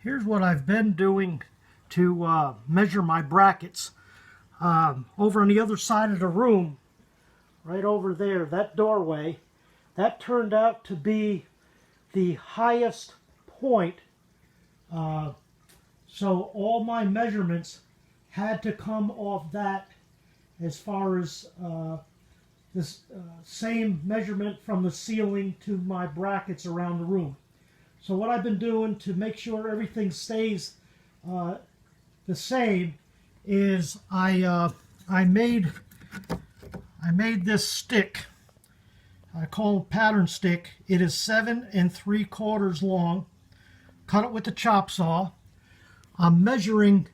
Here's what I've been doing to measure my brackets. Over on the other side of the room, right over there, that doorway, that turned out to be the highest point. So all my measurements had to come off that, as far as this same measurement from the ceiling to my brackets around the room. So what I've been doing to make sure everything stays the same is I made this stick. I call it pattern stick. It is 7 3/4 long. Cut it with the chop saw. I'm measuring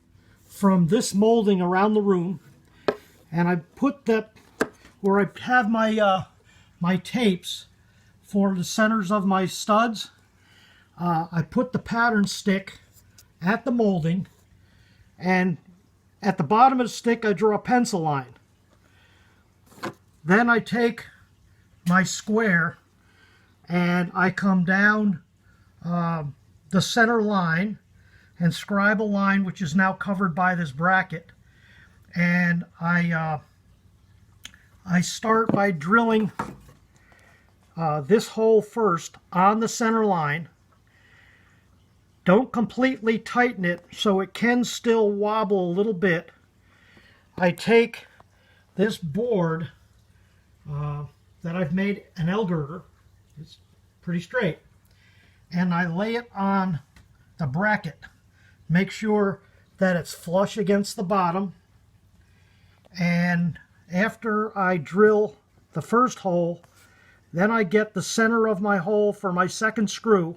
from this molding around the room, and I put that where I have my tapes for the centers of my studs. I put the pattern stick at the molding, and at the bottom of the stick I draw a pencil line. Then I take my square and I come down the center line and scribe a line which is now covered by this bracket. And I start by drilling this hole first on the center line. Don't completely tighten it, so it can still wobble a little bit. I take this board that I've made an L girder, it's pretty straight, and I lay it on the bracket. Make sure that it's flush against the bottom. And after I drill the first hole, then I get the center of my hole for my second screw,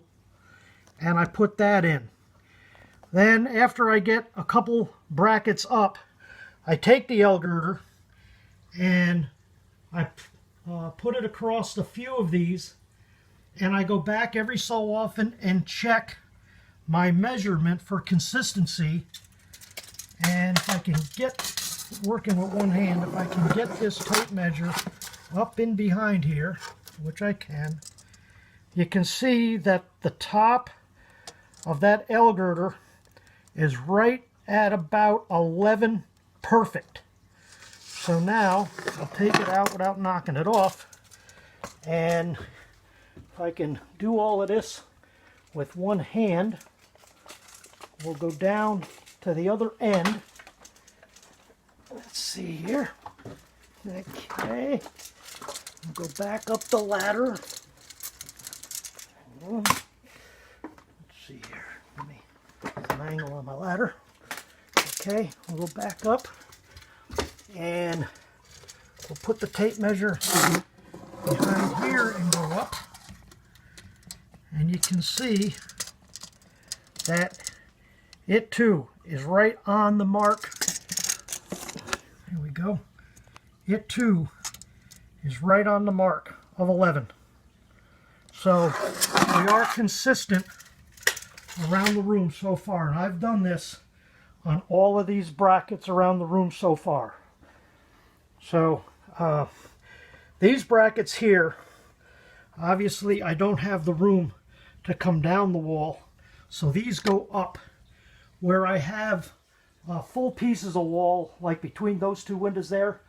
and I put that in. Then after I get a couple brackets up, I take the L girder and I put it across a few of these, and I go back every so often and check my measurement for consistency. And if I can get, working with one hand, if I can get this tape measure up in behind here, which I can, you can see that the top of that L girder is right at about 11 perfect. So now I'll take it out without knocking it off, and if I can do all of this with one hand, we'll go down to the other end. Let's see here. Okay, we'll go back up the ladder. Let's see here. Let me get an angle on my ladder. Okay, we'll go back up, and we'll put the tape measure behind here and go up. And you can see that it too is right on the mark. Here we go. It too is right on the mark of 11. So we are consistent around the room so far, and I've done this on all of these brackets around the room so far. So these brackets here, obviously I don't have the room to come down the wall, so these go up. Where I have full pieces of wall, like between those two windows there,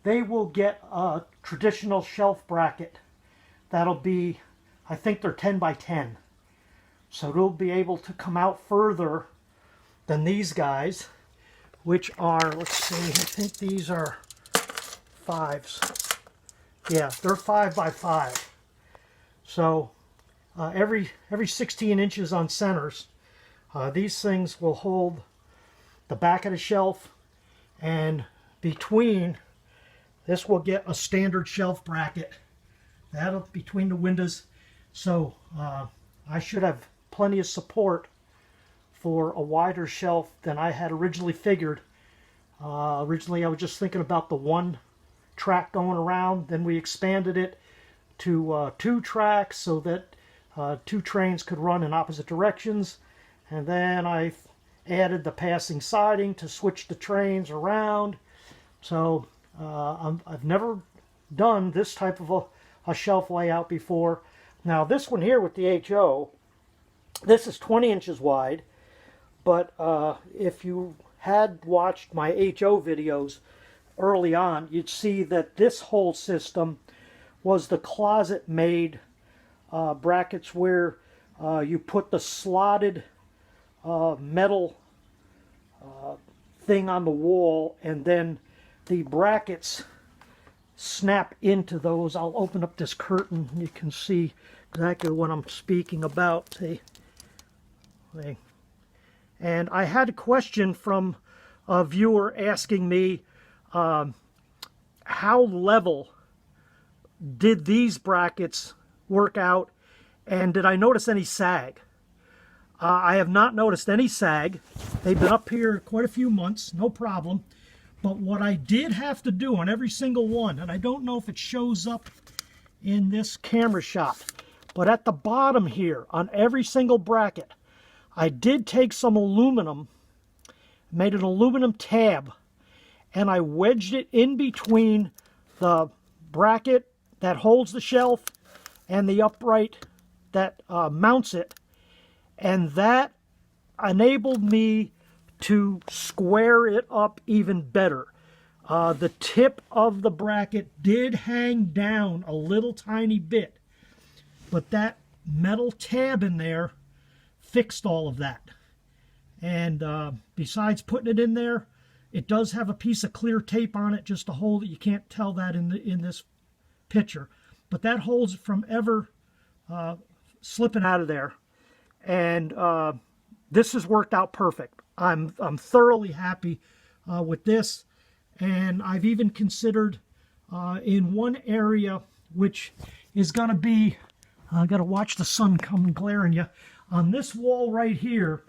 they will get a traditional shelf bracket. That'll be, I think they're 10 by 10. So they'll be able to come out further than these guys, which are, let's see, I think these are 5s. Yeah, they're 5 by 5. So every 16 inches on centers, these things will hold the back of the shelf, and between this will get a standard shelf bracket. That'll between the windows. So I should have plenty of support for a wider shelf than I had originally figured. Originally I was just thinking about the one track going around, then we expanded it to 2 tracks so that 2 trains could run in opposite directions, and then I added the passing siding to switch the trains around. So I've never done this type of a shelf layout before. Now this one here with the HO, this is 20 inches wide, but if you had watched my HO videos early on, you'd see that this whole system was the closet-made brackets where you put the slotted metal thing on the wall, and then the brackets snap into those. I'll open up this curtain and you can see exactly what I'm speaking about. See? And I had a question from a viewer asking me how level did these brackets work out, and did I notice any sag? I have not noticed any sag. They've been up here quite a few months, no problem. But what I did have to do on every single one, and I don't know if it shows up in this camera shot, but at the bottom here on every single bracket, I did take some aluminum, made an aluminum tab, and I wedged it in between the bracket that holds the shelf and the upright that mounts it, and that enabled me to square it up even better. The tip of the bracket did hang down a little tiny bit, but that metal tab in there fixed all of that. And besides putting it in there, it does have a piece of clear tape on it just to hold it. You can't tell that in this picture, but that holds it from ever slipping out of there. And this has worked out perfect. I'm thoroughly happy with this, and I've even considered in one area, which is going to be, I got to watch the sun come and glare on you, on this wall right here.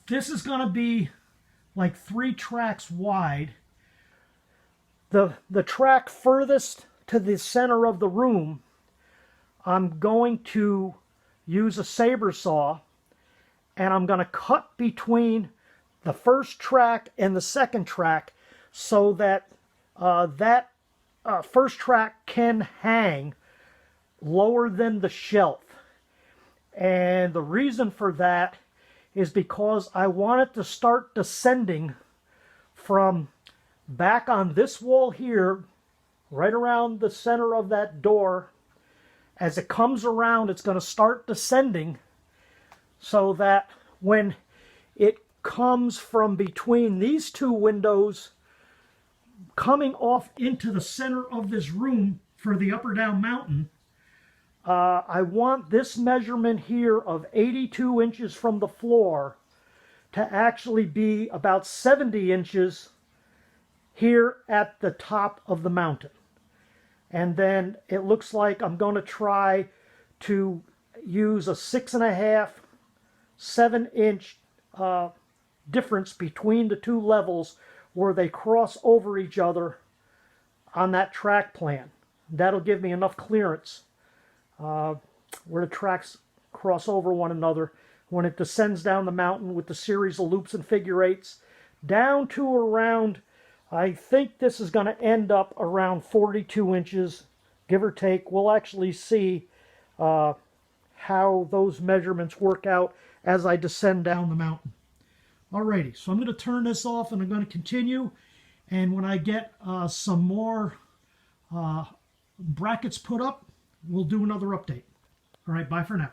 This is going to be like 3 tracks wide. The track furthest to the center of the room, I'm going to use a saber saw, and I'm going to cut between the first track and the second track so that that first track can hang lower than the shelf. And the reason for that is because I want it to start descending from back on this wall here, right around the center of that door. As it comes around, it's going to start descending so that when it comes from between these 2 windows, coming off into the center of this room for the Upperdoune Mountain, I want this measurement here of 82 inches from the floor to actually be about 70 inches here at the top of the mountain. And then it looks like I'm going to try to use a 6.5, 7-inch difference between the 2 levels where they cross over each other on that track plan. That'll give me enough clearance where the tracks cross over one another when it descends down the mountain with the series of loops and figure eights down to around, I think this is going to end up around 42 inches, give or take. We'll actually see how those measurements work out as I descend down the mountain. Alrighty, so I'm going to turn this off and I'm going to continue. And when I get some more brackets put up, we'll do another update. All right, bye for now.